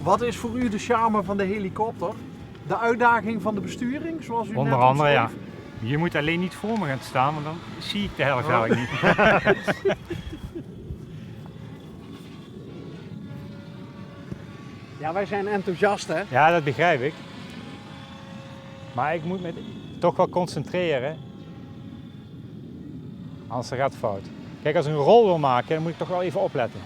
Wat is voor u de charme van de helikopter? De uitdaging van de besturing, zoals u Onder net andere, ja. omschreef? Je moet alleen niet voor me gaan staan, want dan zie ik de helft eigenlijk niet. Ja, wij zijn enthousiast, hè? Ja, dat begrijp ik. Maar ik moet me toch wel concentreren. Anders gaat het fout. Kijk, als ik een rol wil maken, dan moet ik toch wel even opletten.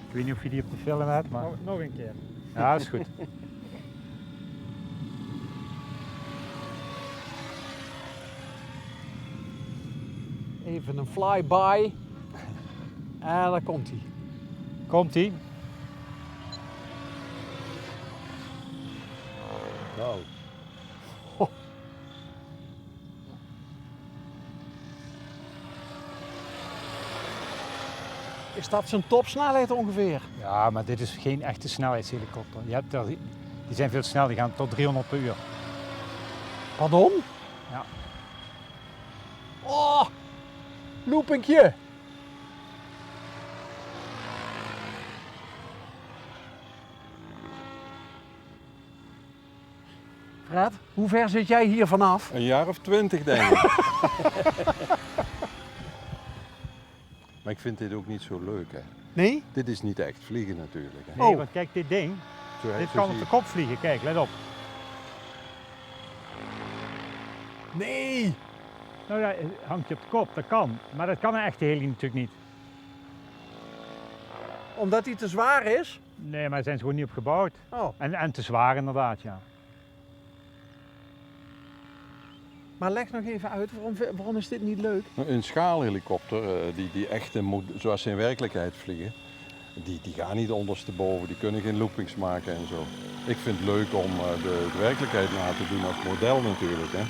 Ik weet niet of je die op de film hebt, maar... Nog een keer. Ja, dat is goed. Even een flyby. En daar komt hij. Komt-ie? Nou, Is dat zijn topsnelheid ongeveer? Ja, maar dit is geen echte snelheidshelikopter. Je hebt er, die zijn veel sneller, die gaan tot 300 per uur. Pardon? Ja. Oh, loopingje. Fred, hoe ver zit jij hier vanaf? een jaar of 20 denk ik. Maar ik vind dit ook niet zo leuk, hè. Nee? Dit is niet echt vliegen natuurlijk, hè. Nee, Oh. want kijk, dit ding, Zo, dit zo kan zie op de je- kop vliegen. Kijk, let op. Nee. Nou ja, hangt je op de kop, dat kan. Maar dat kan een echte heli natuurlijk niet. Omdat hij te zwaar is? Nee, maar daar zijn ze gewoon niet op gebouwd. Oh. En te zwaar inderdaad, ja. Maar leg nog even uit, waarom is dit niet leuk? Een schaalhelikopter, die echte, zoals ze in werkelijkheid vliegen, die gaan niet ondersteboven, die kunnen geen loopings maken en zo. Ik vind het leuk om de werkelijkheid na te doen als model natuurlijk, hè.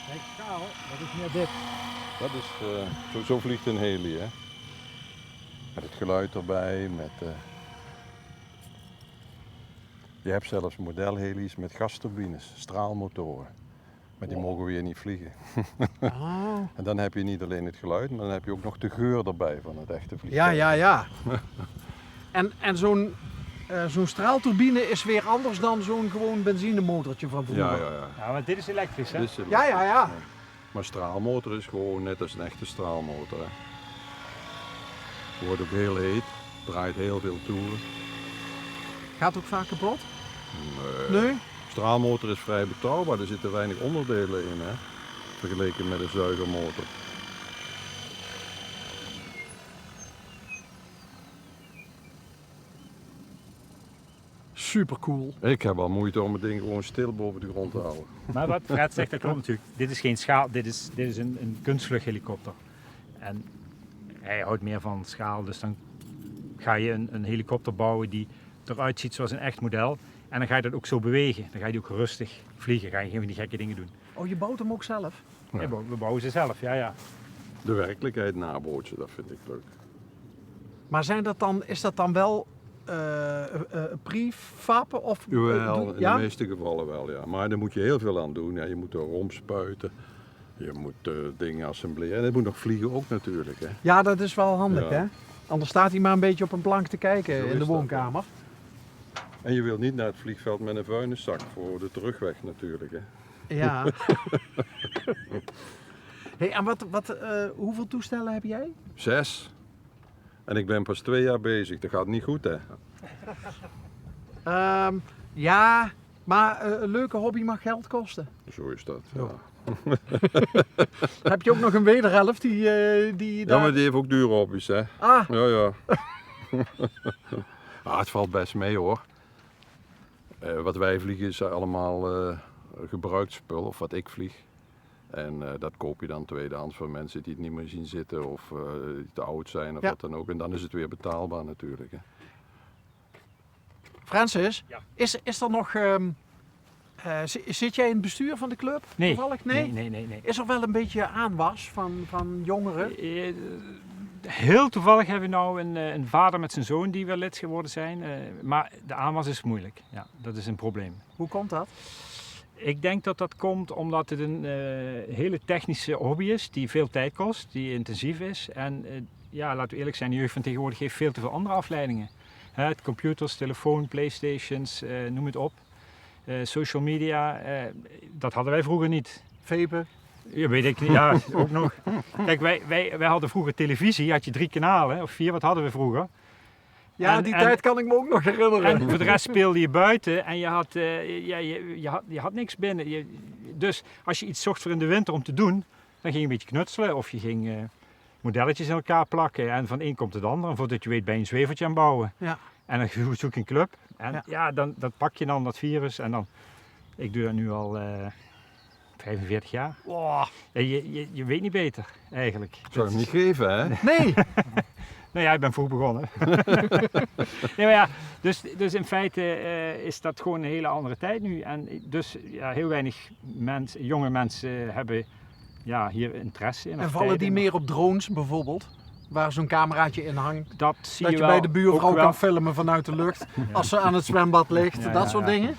Kijk, schaal, dat is meer dit. Dat is, zo vliegt een heli, hè. Met het geluid erbij, je hebt zelfs modelheli's met gasturbines, straalmotoren. Maar die mogen weer niet vliegen. Oh. En dan heb je niet alleen het geluid, maar dan heb je ook nog de geur erbij van het echte Ja, vliegtuig. ja. En zo'n straalturbine is weer anders dan zo'n gewoon benzinemotortje van vroeger. Ja. Ja, maar dit is elektrisch, hè? Dit is Ja. Maar straalmotor is gewoon net als een echte straalmotor, hè. Wordt ook heel heet, draait heel veel toeren. Gaat ook vaak kapot? Nee. Nee? Straalmotor is vrij betrouwbaar, er zitten weinig onderdelen in, hè. Vergeleken met een zuigermotor. Super cool. Ik heb al moeite om het ding gewoon stil boven de grond te houden. Maar wat Fred zegt, dat klopt natuurlijk. Dit is geen schaal, dit is een kunstvluchthelikopter. En hij houdt meer van schaal, dus dan ga je een helikopter bouwen die eruit ziet zoals een echt model. En dan ga je dat ook zo bewegen. Dan ga je die ook rustig vliegen, ga je geen van die gekke dingen doen. Oh, je bouwt hem ook zelf? Ja. Ja, we bouwen ze zelf, ja. De werkelijkheid nabootsen, dat vind ik leuk. Maar is dat dan wel prefab? Of, Jawel, in ja? de meeste gevallen wel, ja. Maar daar moet je heel veel aan doen. Ja, je moet er romspuiten, je moet dingen assembleren. En het moet nog vliegen ook natuurlijk, hè. Ja, dat is wel handig, Ja. hè? Anders staat hij maar een beetje op een plank te kijken Zo in is de dat, woonkamer. En je wilt niet naar het vliegveld met een vuilniszak voor de terugweg natuurlijk, hè. Ja. Hey, en hoeveel toestellen heb jij? 6. En ik ben pas 2 jaar bezig, dat gaat niet goed, hè. Ja, maar een leuke hobby mag geld kosten. Zo is dat, ja. Heb je ook nog een wederhelft die Ja, daar... maar die heeft ook dure hobby's, hè. Ah, Ja. Het valt best mee, hoor. Wat wij vliegen is allemaal gebruikt spul, of wat ik vlieg. En dat koop je dan tweedehands van mensen die het niet meer zien zitten of die te oud zijn of Ja. wat dan ook. En dan is het weer betaalbaar natuurlijk, hè. Francis, Ja. is er nog... zit jij in het bestuur van de club? Nee. Toevallig? Nee. Is er wel een beetje aanwas van jongeren? Heel toevallig hebben we nou een vader met zijn zoon die weer lid geworden zijn. Maar de aanwas is moeilijk. Ja, dat is een probleem. Hoe komt dat? Ik denk dat dat komt omdat het een hele technische hobby is die veel tijd kost, die intensief is. En ja, laten we eerlijk zijn, de jeugd van tegenwoordig heeft veel te veel andere afleidingen. Het computers, telefoon, playstations, noem het op. Social media, dat hadden wij vroeger niet. Vapen. Ja, weet ik niet, ja, ook nog. Kijk, wij hadden vroeger televisie, had je 3 kanalen, of 4, wat hadden we vroeger? Ja, die tijd kan ik me ook nog herinneren. En voor de rest speelde je buiten en je had niks binnen. Dus als je iets zocht voor in de winter om te doen, dan ging je een beetje knutselen of je ging modelletjes in elkaar plakken. En van één komt het ander. En voordat je weet ben je een zwevertje aan het bouwen. Ja. En dan zoek je een club. En dan pak je dan dat virus. En dan, ik doe dat nu al 45 jaar. Wow. Je weet niet beter eigenlijk. Zou je hem niet geven, hè? Nee. Nou ja, ik ben vroeg begonnen. Nee, maar ja, dus in feite is dat gewoon een hele andere tijd nu. En dus ja, heel weinig jonge mensen hebben hier interesse in. En vallen die meer op drones bijvoorbeeld? Waar zo'n cameraatje in hangt. Dat zie Dat je wel bij de buurvrouw ook wel. kan filmen vanuit de lucht. Als ze aan het zwembad ligt. Ja, dat soort dingen.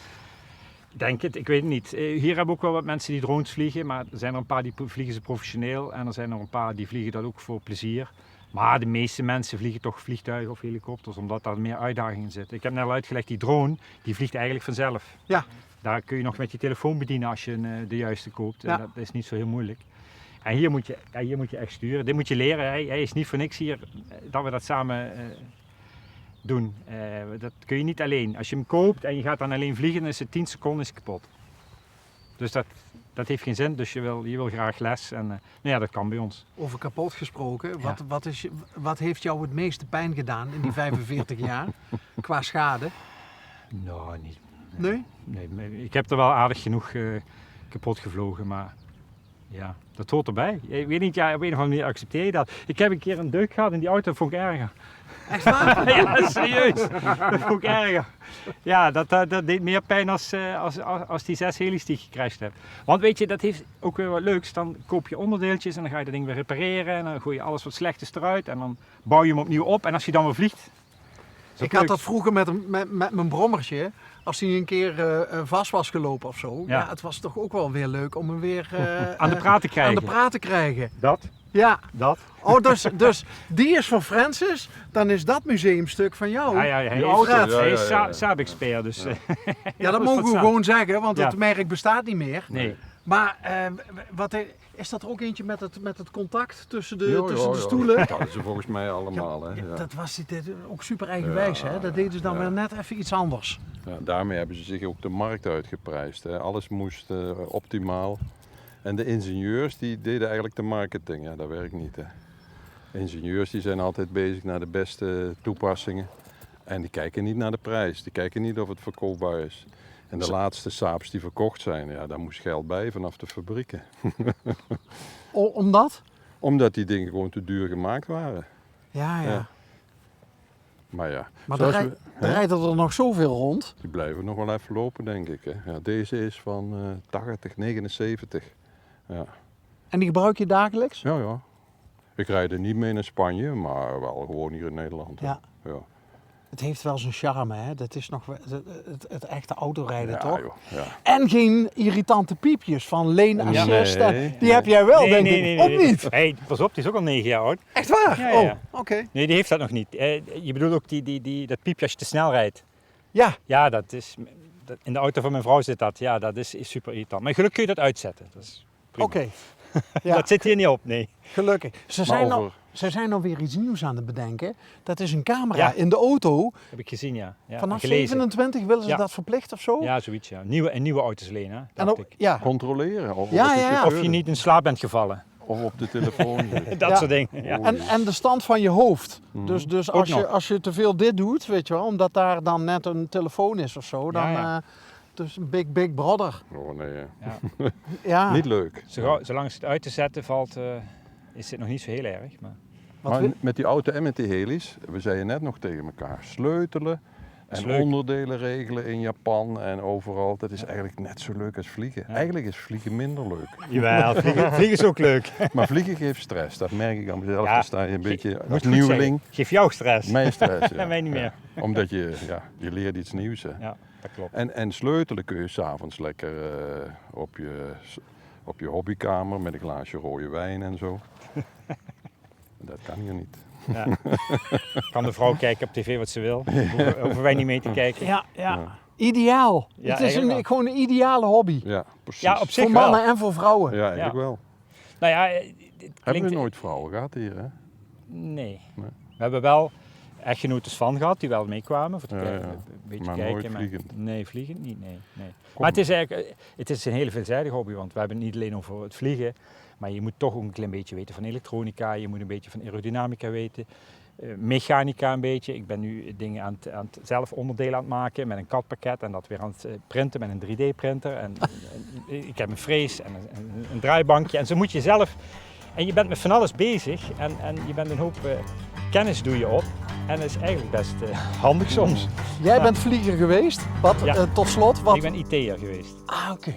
Denk het, ik weet het niet. Hier hebben we ook wel wat mensen die drones vliegen. Maar er zijn er een paar die vliegen ze professioneel. En er zijn er een paar die vliegen dat ook voor plezier. Maar de meeste mensen vliegen toch vliegtuigen of helikopters, omdat daar meer uitdagingen zitten. Ik heb net al uitgelegd, die drone, die vliegt eigenlijk vanzelf. Ja. Daar kun je nog met je telefoon bedienen als je de juiste koopt. Ja. Dat is niet zo heel moeilijk. En hier moet je echt sturen. Dit moet je leren. Hij is niet voor niks hier dat we dat samen doen. Dat kun je niet alleen. Als je hem koopt en je gaat dan alleen vliegen, dan is het 10 seconden is het kapot. Dus dat heeft geen zin, dus je wil graag les en nou ja, dat kan bij ons. Over kapot gesproken. Ja. Wat heeft jou het meeste pijn gedaan in die 45 jaar? Qua schade? Nou, niet. Nee? Nee, ik heb er wel aardig genoeg kapot gevlogen, maar ja, dat hoort erbij. Ik weet niet, ja, op een of andere manier accepteer je dat. Ik heb een keer een deuk gehad in die auto, dat vond ik erger. Echt waar? Ja, serieus. Dat vond ik erger. Ja, dat deed meer pijn als die 6 helis die ik gecrashed heb. Want weet je, dat heeft ook weer wat leuks. Dan koop je onderdeeltjes en dan ga je dat ding weer repareren. En dan gooi je alles wat slecht is eruit en dan bouw je hem opnieuw op. En als hij dan weer vliegt... Ik had dat vroeger met mijn brommertje. Als hij een keer vast was gelopen of zo. Ja. Ja, het was toch ook wel weer leuk om hem weer aan de praat te krijgen. aan de praat te krijgen. Dat? Ja. Dat? Oh, dus die is van Francis. Dan is dat museumstuk van jou. Ja, hij Die auto, hij is ja. Saab-expert, dus... Ja, dat was mogen van we Saab. gewoon zeggen, want Ja. het merk bestaat niet meer. Nee. Maar is dat er ook eentje met het contact tussen de, Ja, tussen ja, de ja. stoelen? Dat hadden ze volgens mij allemaal, hè? Ja, Ja. dat was ook super eigenwijs, hè? Dat deden ze dan ja. weer net even iets anders. Ja, daarmee hebben ze zich ook de markt uitgeprijsd. Hè. Alles moest optimaal. En de ingenieurs die deden eigenlijk de marketing. Ja, dat werkt niet. Hè. Ingenieurs die zijn altijd bezig naar de beste toepassingen. En die kijken niet naar de prijs. Die kijken niet of het verkoopbaar is. En de laatste Saabs die verkocht zijn, ja, daar moest geld bij vanaf de fabrieken. Omdat? Omdat die dingen gewoon te duur gemaakt waren. Ja. Ja. Maar ja, Maar zoals er hè, rijden er nog zoveel rond. die blijven nog wel even lopen, denk ik. Hè. Ja, deze is van 80, 79. Ja. En die gebruik je dagelijks? Ja, ja. Ik rijd er niet mee naar Spanje, maar wel gewoon hier in Nederland. hè. Ja. Ja. Het heeft wel zijn charme, hè? Dat is nog het echte autorijden, Ja, toch? joh, ja. En geen irritante piepjes van lane assist. Nee, Die heb jij wel, Nee, denk nee, ik. nee, Ook nee. niet? Hey, pas op, die is ook al 9 jaar oud. Echt waar? Ja, ja, ja. Oh, oké. Nee, die heeft dat nog niet. Je bedoelt ook dat piepje als je te snel rijdt. Ja, Ja, in de auto van mijn vrouw zit dat. Ja, dat is super irritant. Maar gelukkig kun je dat uitzetten. Dat is prima. oké. Ja, Dat zit hier niet op, nee. gelukkig. Ze over- zijn alweer iets nieuws aan het bedenken. Dat is een camera Ja. in de auto. Heb ik gezien, ja. Ja, Vanaf gelezen. 27 willen ze Ja. dat verplicht of zo? Ja, zoiets, ja. Nieuwe auto's lenen, En dacht ook, ik. ja. Controleren. Of, Ja, op de ja, ja. chauffeur Of je niet in slaap bent gevallen. Of op de telefoon zit. Dat Ja. soort dingen. Ja. En de stand van je hoofd. Dus Ook nog. als je te veel dit doet, weet je wel, omdat daar dan net een telefoon is of zo, dan Ja. dus een big brother. Oh nee, Ja. Ja. niet leuk. Zolang het uit te zetten valt, is dit nog niet zo heel erg. Maar... Wat Maar wil- met die auto en met die helis, we zeiden net nog tegen elkaar, sleutelen is en leuk. onderdelen regelen in Japan en overal. Dat is eigenlijk net zo leuk als vliegen. Ja. Eigenlijk is vliegen minder leuk. Jawel, vliegen is ook leuk. Maar vliegen geeft stress, dat merk ik aan mezelf. Ja, Dan sta je een beetje Moet als goed nieuweling. zeggen. Geef jou stress. Mijn stress, ja. En mij niet meer. Ja. Omdat je leert iets nieuws. Hè. Ja, dat klopt. En sleutelen kun je s'avonds lekker op je hobbykamer met een glaasje rode wijn en zo. Dat kan hier niet. Ja. Kan de vrouw kijken op tv wat ze wil. Hoeven wij niet mee te kijken. Ja. Ja. Ideaal. Ja, Het is eigenlijk gewoon een ideale hobby. Ja, precies. Ja, op zich Voor wel. mannen en voor vrouwen. Ja, eigenlijk Ja. wel. Nou ja, het Hebben klinkt... we nooit vrouwen gehad hier, hè? Nee. Nee. We hebben wel echtgenotes van gehad die wel meekwamen. Voor te Ja, kijken, ja. een beetje Maar kijken. nooit vliegend. Nee, vliegend niet. Nee. Maar het is eigenlijk het is een hele veelzijdige hobby, want we hebben het niet alleen over het vliegen, maar je moet toch ook een klein beetje weten van elektronica, je moet een beetje van aerodynamica weten, mechanica een beetje. Ik ben nu dingen aan het zelf onderdelen aan het maken met een CAD-pakket en dat weer aan het printen met een 3D-printer. En ik heb een frees en een draaibankje en zo moet je zelf. En je bent met van alles bezig en je bent een hoop kennis doe je op. En dat is eigenlijk best handig soms. Jij bent vlieger geweest. Wat, Ja. tot slot, wat... Ik ben IT'er geweest. Ah, oké.